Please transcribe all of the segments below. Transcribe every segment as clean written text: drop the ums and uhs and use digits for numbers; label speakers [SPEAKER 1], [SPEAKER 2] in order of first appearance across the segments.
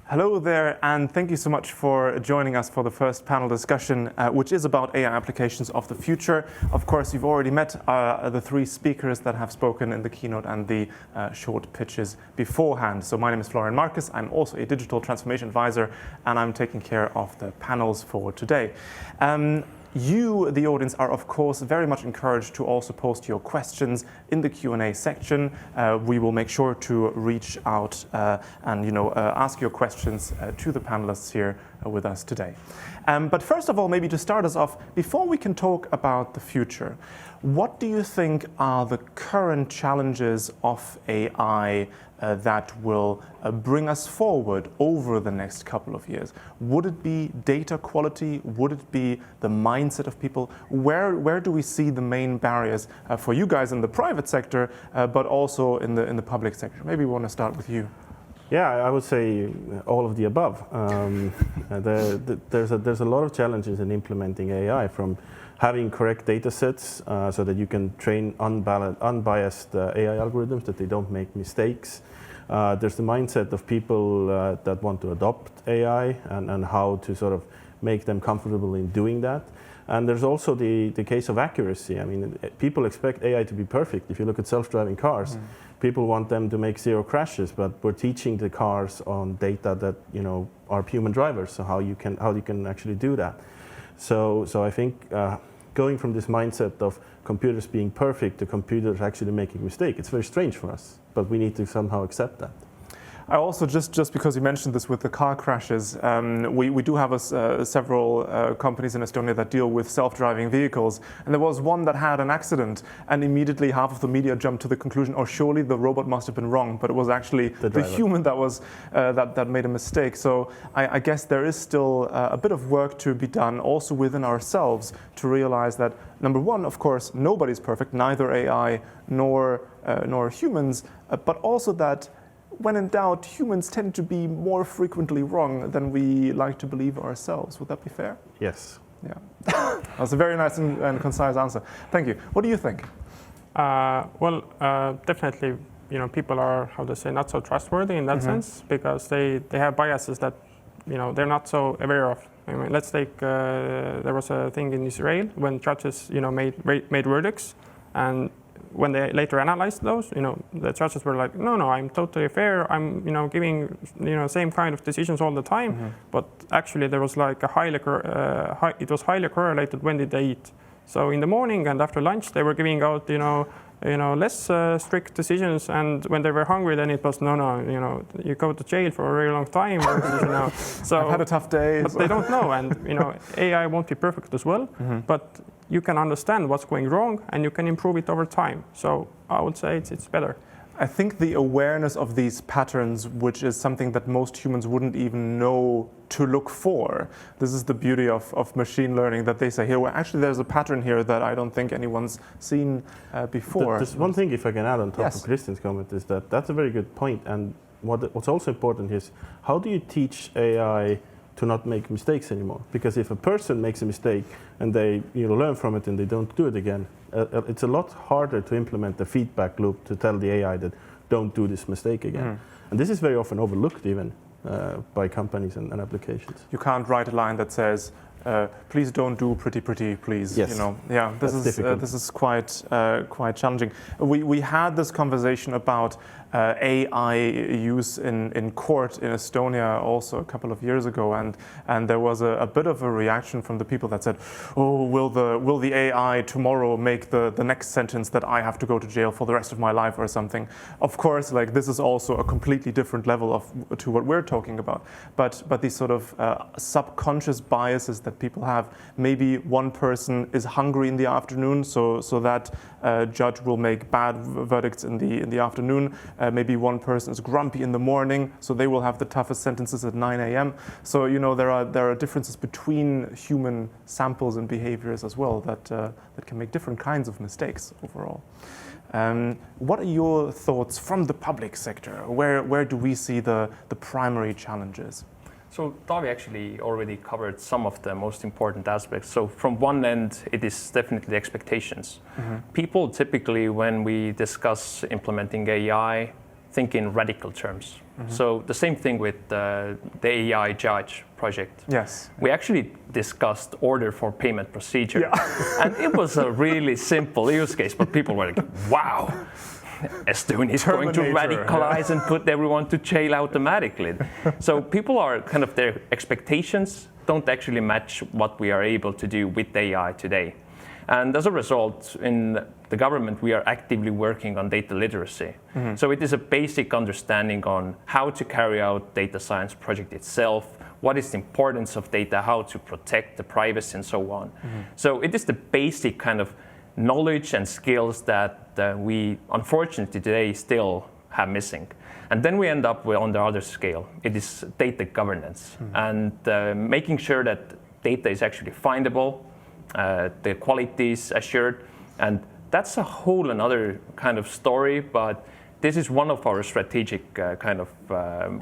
[SPEAKER 1] Hello there, and thank you so much for joining us for the first panel discussion, which is about AI applications of the future. Of course, you've already met the three speakers that have spoken in the keynote and the short pitches beforehand. So my name is Florian Marcus. I'm also a digital transformation advisor, and I'm taking care of the panels for today. You, the audience, are of course very much encouraged to also post your questions in the Q&A section. We will make sure to reach out and ask your questions to the panelists here with us today. But first of all, maybe to start us off, before we can talk about the future, what do you think are the current challenges of AI that will bring us forward over the next couple of years? Would it be data quality? Would it be the mindset of people? Where do we see the main barriers for you guys in the private sector, but also in the public sector? Maybe we want to start with you.
[SPEAKER 2] Yeah, I would say all of the above. There's a lot of challenges in implementing AI, from having correct data sets so that you can train unbiased AI algorithms, that they don't make mistakes. There's the mindset of people that want to adopt AI and how to sort of make them comfortable in doing that. And there's also the case of accuracy. I mean, people expect AI to be perfect. If you look at self-driving cars, people want them to make zero crashes, but we're teaching the cars on data that are human drivers. So how you can actually do that. So I think going from this mindset of computers being perfect to computers actually making mistakes, it's very strange for us, but we need to somehow accept that.
[SPEAKER 1] I also, just because you mentioned this with the car crashes, we do have several companies in Estonia that deal with self-driving vehicles, and there was one that had an accident, and immediately half of the media jumped to the conclusion, oh, surely the robot must have been wrong, but it was actually the human that was that made a mistake. So I guess there is still a bit of work to be done also within ourselves to realize that, number one, of course, nobody's perfect, neither AI nor humans, but also that when in doubt, humans tend to be more frequently wrong than we like to believe ourselves. Would that be fair?
[SPEAKER 2] Yes.
[SPEAKER 1] Yeah. That's a very nice and concise answer. Thank you. What do you think?
[SPEAKER 3] Definitely, people are, how to say, not so trustworthy in that sense, because they have biases that, they're not so aware of. I mean, let's take, there was a thing in Israel when judges, made verdicts, and when they later analyzed those, the judges were like, no, I'm totally fair. I'm, giving, same kind of decisions all the time. But actually, there was like it was highly correlated when did they eat. So in the morning and after lunch, they were giving out, less strict decisions. And when they were hungry, then it was no, you go to jail for a very long time.
[SPEAKER 1] So I've had a tough day.
[SPEAKER 3] But they don't know, and AI won't be perfect as well. But you can understand what's going wrong, and you can improve it over time. So I would say it's better.
[SPEAKER 1] I think the awareness of these patterns, which is something that most humans wouldn't even know to look for. This is the beauty of machine learning, that they say, here, well, actually, there's a pattern here that I don't think anyone's seen before.
[SPEAKER 2] There's one thing, if I can add on top of Christian's comment, is that that's a very good point. And what's also important is, how do you teach AI to not make mistakes anymore? Because if a person makes a mistake and they learn from it and they don't do it again, it's a lot harder to implement the feedback loop to tell the AI that don't do this mistake again. And this is very often overlooked even by companies and applications.
[SPEAKER 1] You can't write a line that says, please don't do pretty, please.
[SPEAKER 2] Yes.
[SPEAKER 1] Yeah, this is quite challenging. We had this conversation about AI use in court in Estonia also a couple of years ago, and there was a bit of a reaction from the people that said, oh, will the AI tomorrow make the next sentence that I have to go to jail for the rest of my life or something? Of course, like, this is also a completely different level to what we're talking about, but these sort of subconscious biases that people have. Maybe one person is hungry in the afternoon, so that judge will make bad verdicts in the afternoon. Maybe one person is grumpy in the morning, so they will have the toughest sentences at 9 a.m. So there are differences between human samples and behaviors as well that can make different kinds of mistakes overall. What are your thoughts from the public sector? Where do we see the primary challenges?
[SPEAKER 4] So Taavi actually already covered some of the most important aspects. So from one end, it is definitely expectations. People typically, when we discuss implementing AI, think in radical terms. So the same thing with the AI judge project.
[SPEAKER 1] Yes.
[SPEAKER 4] We actually discussed order for payment procedure. And it was a really simple use case, but people were like, wow, Estonia is going to radicalize and put everyone to jail automatically. So people are kind of, their expectations don't actually match what we are able to do with AI today. And as a result, in the government, we are actively working on data literacy. So it is a basic understanding on how to carry out data science project itself, what is the importance of data, how to protect the privacy, and so on. So it is the basic kind of knowledge and skills that we unfortunately today still have missing. And then we end up with, on the other scale, it is data governance and making sure that data is actually findable, the quality is assured, and that's a whole another kind of story, but this is one of our strategic kind of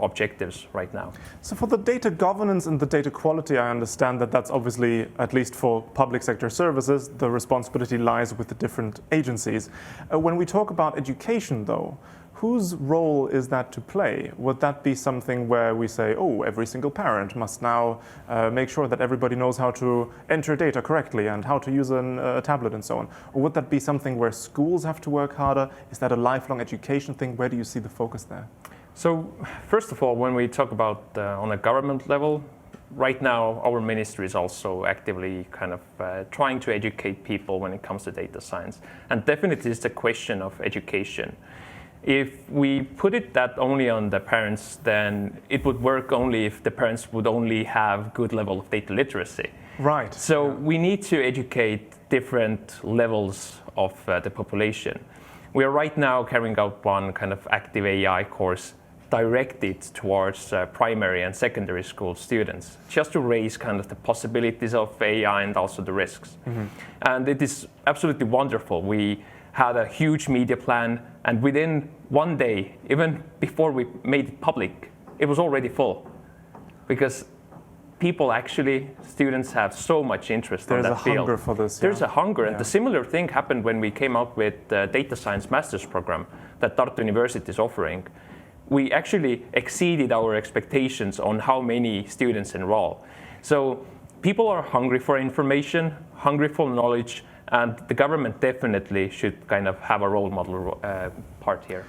[SPEAKER 4] objectives right now.
[SPEAKER 1] So for the data governance and the data quality, I understand that that's obviously, at least for public sector services, the responsibility lies with the different agencies. When we talk about education, though, whose role is that to play? Would that be something where we say, oh, every single parent must now make sure that everybody knows how to enter data correctly and how to use a tablet and so on? Or would that be something where schools have to work harder? Is that a lifelong education thing? Where do you see the focus there?
[SPEAKER 4] So first of all, when we talk about on a government level, right now our ministry is also actively kind of trying to educate people when it comes to data science. And definitely it's a question of education. If we put it that only on the parents, then it would work only if the parents would only have good level of data literacy.
[SPEAKER 1] Right.
[SPEAKER 4] So we need to educate different levels of the population. We are right now carrying out one kind of active AI course directed towards primary and secondary school students, just to raise kind of the possibilities of AI and also the risks. And it is absolutely wonderful. We had a huge media plan, and within one day, even before we made it public, it was already full. Because people actually, students have so much interest in that field.
[SPEAKER 1] There's a hunger for this.
[SPEAKER 4] There's a hunger, and the similar thing happened when we came out with the data science master's program that Tartu University is offering. We actually exceeded our expectations on how many students enroll. So people are hungry for information, hungry for knowledge, and the government definitely should kind of have a role model part here.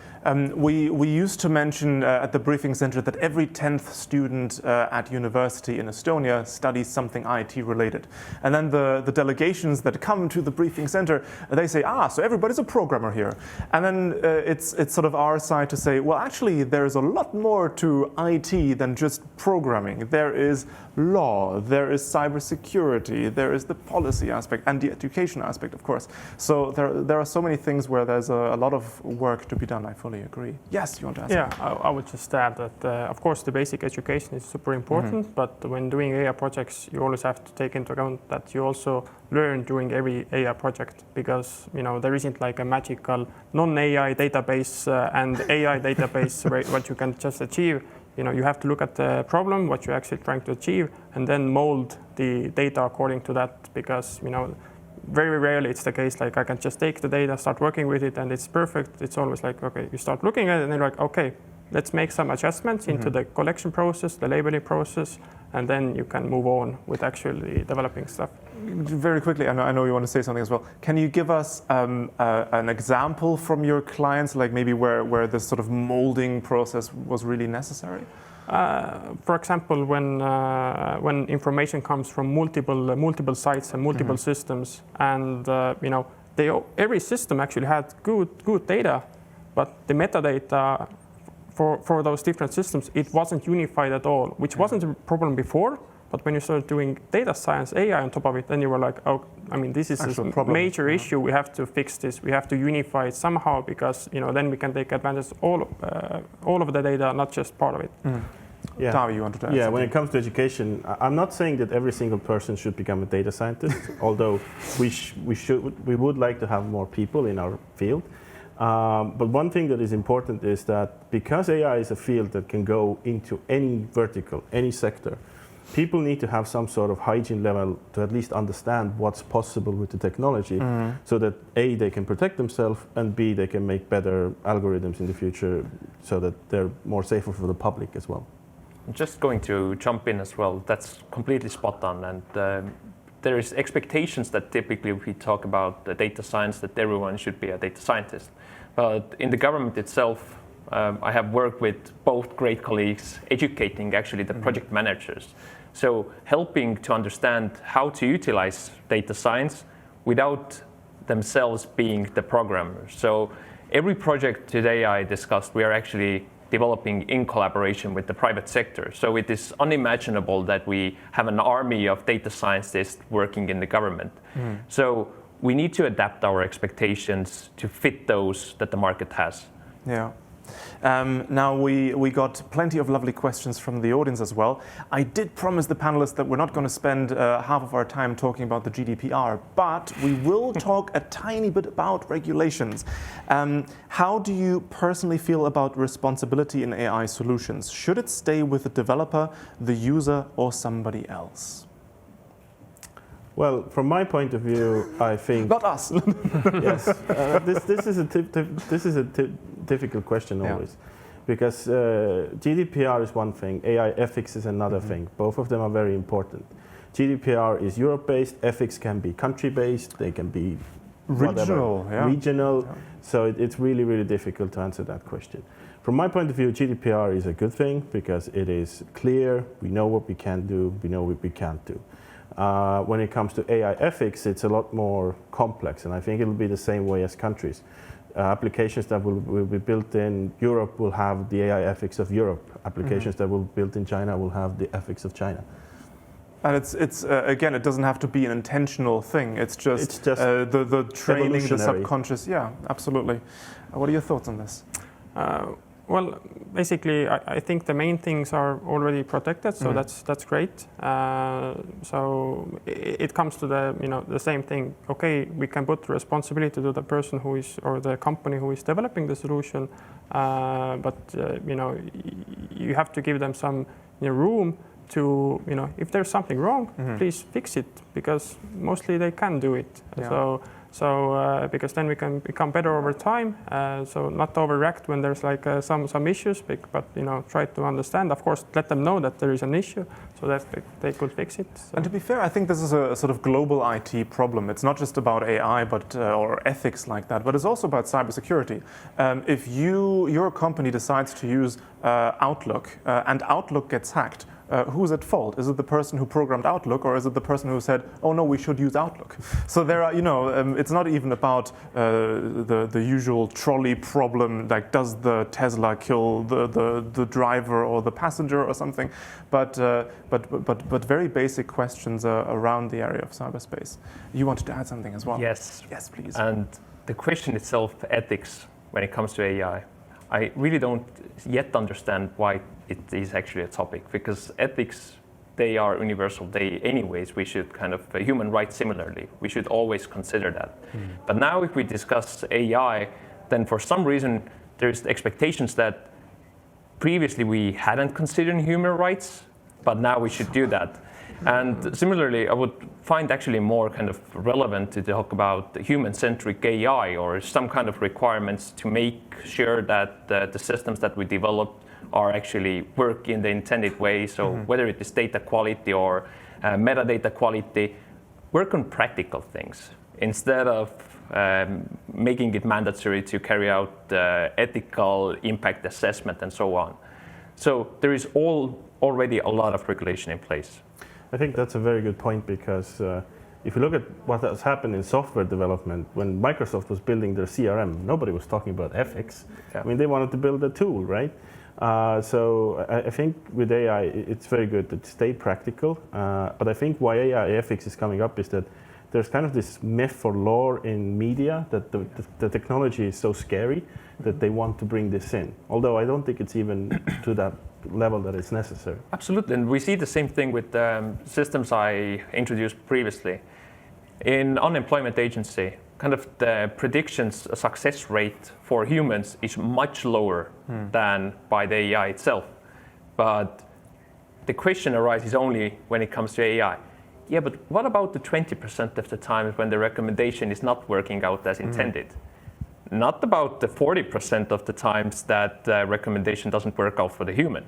[SPEAKER 1] We used to mention at the briefing center that every 10th student at university in Estonia studies something IT related. And then the delegations that come to the briefing center, they say, so everybody's a programmer here. And then it's sort of our side to say, well, actually, there's a lot more to IT than just programming. There is law, there is cybersecurity, there is the policy aspect and the education aspect, of course. So there are so many things where there's a lot of work to be done. I fully agree. Yes, you want to ask?
[SPEAKER 3] Yeah, I would just add that, of course, the basic education is super important, but when doing AI projects, you always have to take into account that you also learn during every AI project, because there isn't like a magical non-AI database and AI database what you can just achieve. You have to look at the problem, what you're actually trying to achieve, and then mold the data according to that, because very rarely it's the case like I can just take the data, start working with it, and it's perfect. It's always like, okay, you start looking at it and you're like, okay, let's make some adjustments into the collection process, the labeling process, and then you can move on with actually developing stuff.
[SPEAKER 1] Very quickly, I know you want to say something as well. Can you give us an example from your clients, like maybe where this sort of molding process was really necessary?
[SPEAKER 3] For example, when information comes from multiple sites and multiple systems, and every system actually had good data, but the metadata for those different systems, it wasn't unified at all, which wasn't a problem before. But when you start doing data science, AI on top of it, then you were like, this is a major issue. We have to fix this. We have to unify it somehow, because then we can take advantage of all of the data, not just part of it.
[SPEAKER 2] Yeah.
[SPEAKER 1] Tavi, you wanted to add something?
[SPEAKER 2] When it comes to education, I'm not saying that every single person should become a data scientist, although we would like to have more people in our field. But one thing that is important is that because AI is a field that can go into any vertical, any sector, people need to have some sort of hygiene level to at least understand what's possible with the technology, so that A, they can protect themselves, and B, they can make better algorithms in the future so that they're more safer for the public as well.
[SPEAKER 4] I'm just going to jump in as well. That's completely spot on. And there is expectations that typically we talk about the data science, that everyone should be a data scientist. But in the government itself, I have worked with both great colleagues educating actually the project managers. So helping to understand how to utilize data science without themselves being the programmers. So every project today I discussed, we are actually developing in collaboration with the private sector. So it is unimaginable that we have an army of data scientists working in the government. So we need to adapt our expectations to fit those that the market has.
[SPEAKER 1] Yeah. Now we got plenty of lovely questions from the audience as well. I did promise the panelists that we're not going to spend half of our time talking about the GDPR, but we will talk a tiny bit about regulations. How do you personally feel about responsibility in AI solutions? Should it stay with the developer, the user, or somebody else?
[SPEAKER 2] Well, from my point of view, I think
[SPEAKER 1] not us.
[SPEAKER 2] Yes, this is a difficult question always, because GDPR is one thing, AI ethics is another thing. Both of them are very important. GDPR is Europe-based, ethics can be country-based, they can be
[SPEAKER 1] regional.
[SPEAKER 2] Regional. So it's really, really difficult to answer that question. From my point of view, GDPR is a good thing because it is clear. We know what we can do. We know what we can't do. When it comes to AI ethics, it's a lot more complex, and I think it will be the same way as countries. Applications that will be built in Europe will have the AI ethics of Europe. Applications that will be built in China will have the ethics of China.
[SPEAKER 1] And it's again, it doesn't have to be an intentional thing. It's just the training, the subconscious. Yeah, absolutely. What are your thoughts on this?
[SPEAKER 3] Well, basically, I think the main things are already protected, so that's great. So it comes to the same thing. Okay, we can put responsibility to the person who is, or the company who is developing the solution, but you have to give them some room to if there's something wrong, please fix it, because mostly they can do it. Yeah. So because then we can become better over time. So not overreact when there's like some issues, but try to understand. Of course, let them know that there is an issue, so that they could fix it. So.
[SPEAKER 1] And to be fair, I think this is a sort of global IT problem. It's not just about AI, but or ethics like that, but it's also about cybersecurity. If your company decides to use Outlook and Outlook gets hacked, who's at fault? Is it the person who programmed Outlook, or is it the person who said, "Oh no, we should use Outlook"? So there are, it's not even about the usual trolley problem, like does the Tesla kill the driver or the passenger or something, but very basic questions around the area of cyberspace. You wanted to add something as well?
[SPEAKER 4] Yes.
[SPEAKER 1] Yes, please.
[SPEAKER 4] And the question itself, ethics, when it comes to AI, I really don't yet understand why it is actually a topic, because ethics, they are universal. Anyways, we should kind of human rights similarly. We should always consider that. But now if we discuss AI, then for some reason there's expectations that previously we hadn't considered human rights, but now we should do that. And similarly, I would find actually more kind of relevant to talk about human-centric AI, or some kind of requirements to make sure that the systems that we develop are actually work in the intended way. So whether it is data quality or metadata quality, work on practical things instead of making it mandatory to carry out ethical impact assessment and so on. So there is already a lot of regulation in place.
[SPEAKER 2] I think that's a very good point, because if you look at what has happened in software development, when Microsoft was building their CRM, nobody was talking about ethics. Yeah. I mean, they wanted to build a tool, right? So I think with AI, it's very good to stay practical. But I think why AI ethics is coming up is that there's kind of this myth or lore in media that the technology is so scary that they want to bring this in. Although I don't think it's even to that level that it's necessary.
[SPEAKER 4] Absolutely, and we see the same thing with systems I introduced previously. In unemployment agency, kind of the predictions success rate for humans is much lower than by the AI itself. But the question arises only when it comes to AI. Yeah, but what about the 20% of the times when the recommendation is not working out as intended? Not about the 40% of the times that the recommendation doesn't work out for the human.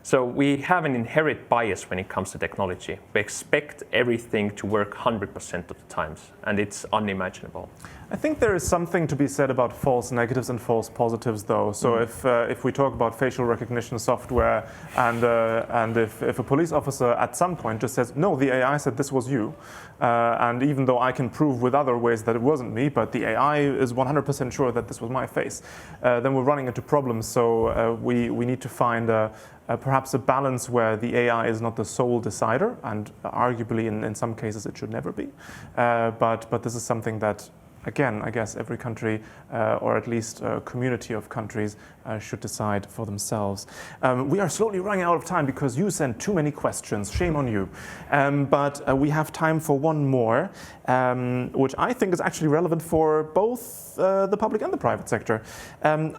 [SPEAKER 4] So we have an inherent bias when it comes to technology. We expect everything to work 100% of the times, and it's unimaginable.
[SPEAKER 1] I think there is something to be said about false negatives and false positives, though. So if we talk about facial recognition software, and if a police officer at some point just says, no, the AI said this was you, and even though I can prove with other ways that it wasn't me, but the AI is 100% sure that this was my face, then we're running into problems. So we need to find perhaps a balance where the AI is not the sole decider, and arguably in some cases it should never be. But this is something that, again, I guess every country, or at least a community of countries, should decide for themselves. We are slowly running out of time because you sent too many questions. Shame on you. But we have time for one more, which I think is actually relevant for both the public and the private sector.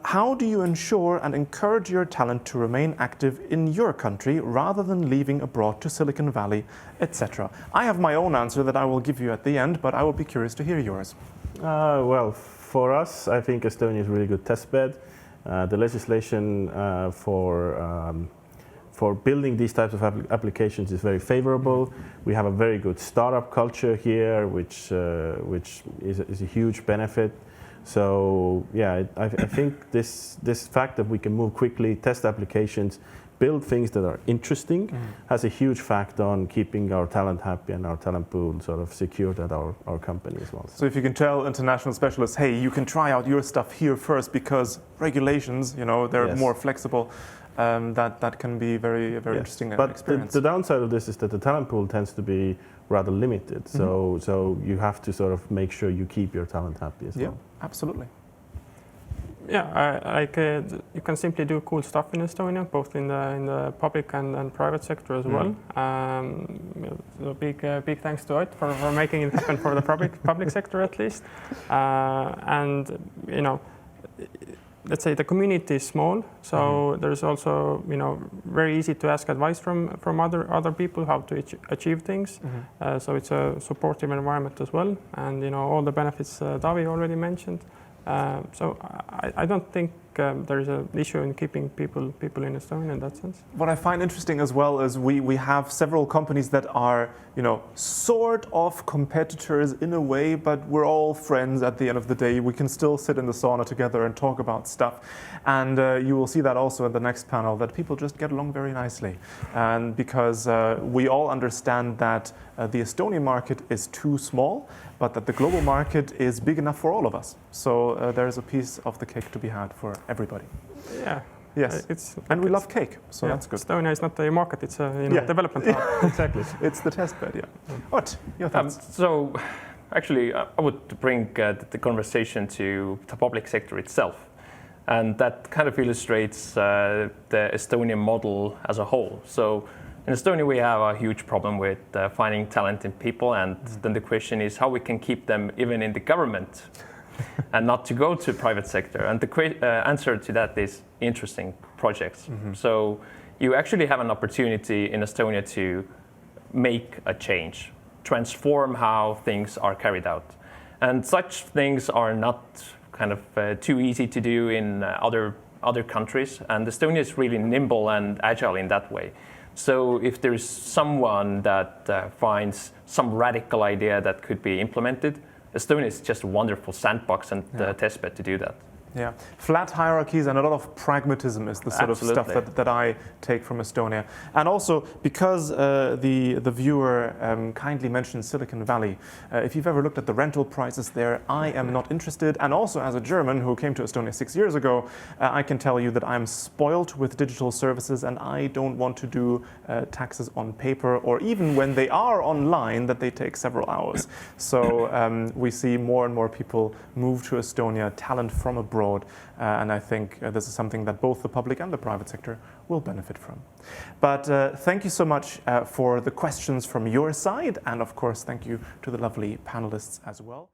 [SPEAKER 1] How do you ensure and encourage your talent to remain active in your country rather than leaving abroad to Silicon Valley, etc.? I have my own answer that I will give you at the end, but I will be curious to hear yours.
[SPEAKER 2] Well, for us, I think Estonia is a really good test bed. The legislation for building these types of applications is very favorable. We have a very good startup culture here, which is a huge benefit. So yeah, I think this fact that we can move quickly, test applications, build things that are interesting, has a huge fact on keeping our talent happy and our talent pool sort of secured at our company as well.
[SPEAKER 1] So if you can tell international specialists, hey, you can try out your stuff here first because regulations, they're more flexible, that can be very interesting experience.
[SPEAKER 2] But the downside of this is that the talent pool tends to be rather limited. So you have to sort of make sure you keep your talent happy as well.
[SPEAKER 1] Yeah, absolutely.
[SPEAKER 3] Yeah, you can simply do cool stuff in Estonia, both in the public and private sector as well. So big thanks to Ott for making it happen for the public sector at least. And let's say the community is small, so there's also very easy to ask advice from other people how to achieve things. So it's a supportive environment as well, and all the benefits Davi already mentioned. So I don't think there is an issue in keeping people in Estonia in that sense.
[SPEAKER 1] What I find interesting as well is we have several companies that are sort of competitors in a way, but we're all friends at the end of the day. We can still sit in the sauna together and talk about stuff. And you will see that also in the next panel, that people just get along very nicely. And because we all understand that the Estonian market is too small, but that the global market is big enough for all of us. So there's a piece of the cake to be had for everybody.
[SPEAKER 3] Yeah.
[SPEAKER 1] Yes. And we love cake, so that's good.
[SPEAKER 3] Estonia is not a market, it's a development hub.
[SPEAKER 1] Exactly. It's the test bed, Ott, your thoughts?
[SPEAKER 4] So actually, I would bring the conversation to the public sector itself. And that kind of illustrates the Estonian model as a whole. So in Estonia, we have a huge problem with finding talented people, and then the question is how we can keep them even in the government and not to go to private sector. And the answer to that is interesting projects. So you actually have an opportunity in Estonia to make a change, transform how things are carried out. And such things are not kind of too easy to do in other countries. And Estonia is really nimble and agile in that way. So if there is someone that finds some radical idea that could be implemented, Estonia is just a wonderful sandbox and testbed to do that.
[SPEAKER 1] Yeah, flat hierarchies and a lot of pragmatism is the sort of stuff that I take from Estonia. And also, because the viewer kindly mentioned Silicon Valley, if you've ever looked at the rental prices there, I am not interested. And also, as a German who came to Estonia 6 years ago, I can tell you that I'm spoiled with digital services, and I don't want to do taxes on paper, or even when they are online, that they take several hours. So we see more and more people move to Estonia, talent from abroad. And I think this is something that both the public and the private sector will benefit from. But thank you so much for the questions from your side. And of course, thank you to the lovely panelists as well.